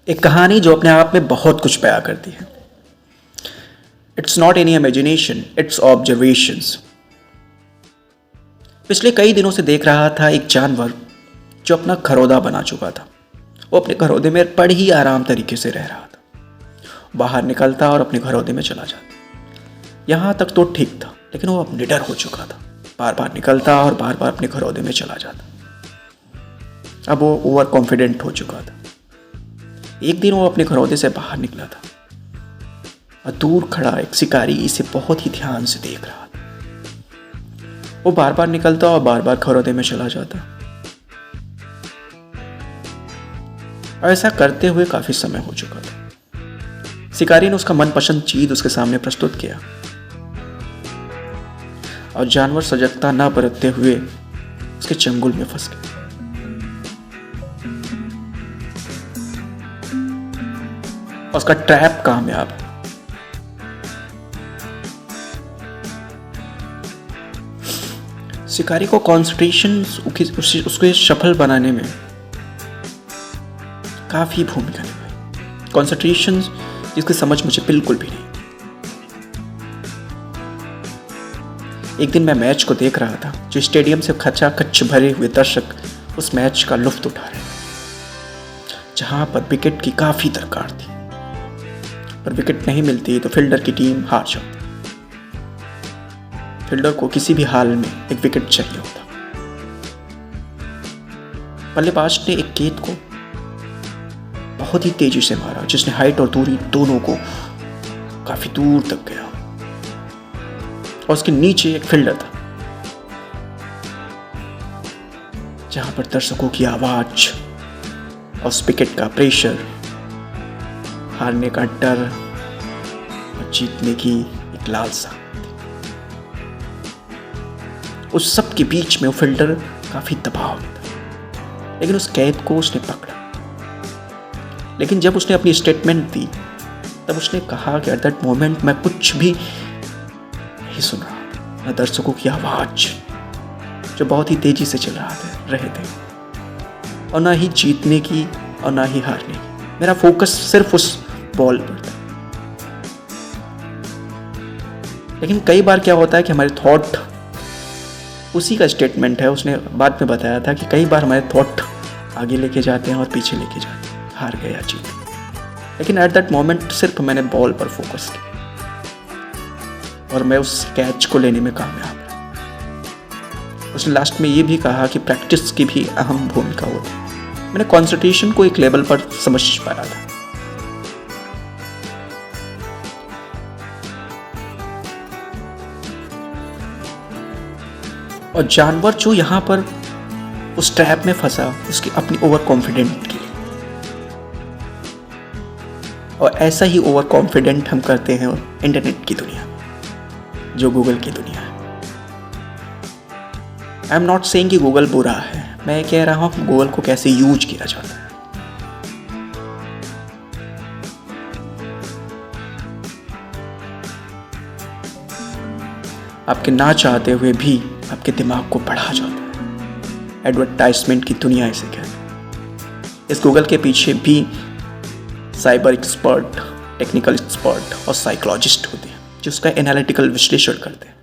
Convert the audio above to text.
एक कहानी जो अपने आप में बहुत कुछ बयां करती है। It's not any imagination, it's observations. पिछले कई दिनों से देख रहा था एक जानवर जो अपना घरौंदा बना चुका था। वो अपने घरौंदे में बड़े ही आराम तरीके से रह रहा था। बाहर निकलता और अपने घरौंदे में चला जाता। यहाँ तक तो ठीक था, लेकिन वो अब निडर हो चुका था। बार बार निकलता और बार बार अपने घरौंदे में चला जाता। अब वो ओवर कॉन्फिडेंट हो चुका था। एक दिन वो अपने घरौंदे से बाहर निकला था और दूर खड़ा एक शिकारी इसे बहुत ही ध्यान से देख रहा था। वो बार बार निकलता और बार बार घरौंदे में चला जाता। और ऐसा करते हुए काफी समय हो चुका था। शिकारी ने उसका मनपसंद चीज उसके सामने प्रस्तुत किया और जानवर सजगता न बरतते हुए उसके चंगुल में फंस गया। उसका ट्रैप कामयाब। शिकारी को कॉन्सेंट्रेशन उसके सफल बनाने में काफी भूमिका निभाई। कॉन्सेंट्रेशन जिसकी समझ मुझे बिल्कुल भी नहीं। एक दिन मैं मैच को देख रहा था, जो स्टेडियम से खचाखच भरे हुए दर्शक उस मैच का लुत्फ उठा रहे थे, जहां पर विकेट की काफी दरकार थी। पर विकेट नहीं मिलती तो फील्डर की टीम हार जाती। फील्डर को किसी भी हाल में एक विकेट चाहिए होता। बल्लेबाज ने एक गेंद को बहुत ही तेजी से मारा, जिसने हाइट और दूरी दोनों को काफी दूर तक गया। और उसके नीचे एक फील्डर था, जहां पर दर्शकों की आवाज और उस विकेट का प्रेशर, हारने का डर और जीतने की एक लालसा। उस सब के बीच में वो फील्डर काफी दबाव में था, लेकिन उस कैद को उसने पकड़ा। लेकिन जब उसने अपनी स्टेटमेंट दी, तब उसने कहा कि एट दैट मोमेंट मैं कुछ भी नहीं सुन रहा, न दर्शकों की आवाज जो बहुत ही तेजी से चल रहे थे, और ना ही जीतने की और ना ही हारने की। मेरा फोकस सिर्फ उस बॉल पर था। लेकिन कई बार क्या होता है कि हमारे थॉट, उसी का स्टेटमेंट है, उसने बाद में बताया था कि कई बार हमारे थॉट आगे लेके जाते हैं और पीछे लेके जाते हैं, हार गए या जीत। लेकिन एट दैट मोमेंट सिर्फ मैंने बॉल पर फोकस किया और मैं उस कैच को लेने में कामयाब रहा। उसने लास्ट में ये भी कहा कि प्रैक्टिस की भी अहम भूमिका होती है। मैंने कॉन्सेंट्रेशन को एक लेवल पर समझ पाया था। और जानवर जो यहाँ पर उस ट्रैप में फंसा, उसकी अपनी ओवर कॉन्फिडेंट की। और ऐसा ही ओवर कॉन्फिडेंट हम करते हैं इंटरनेट की दुनिया में, जो गूगल की दुनिया है। आई एम नॉट सेइंग कि गूगल बुरा है, मैं कह रहा हूँ गूगल को कैसे यूज किया जाता है। आपके ना चाहते हुए भी आपके दिमाग को बढ़ा जाता है। एडवर्टाइजमेंट की दुनिया इसे कहते हैं। इस गूगल के पीछे भी साइबर एक्सपर्ट, टेक्निकल एक्सपर्ट और साइकोलॉजिस्ट होते हैं, जो उसका एनालिटिकल विश्लेषण करते हैं।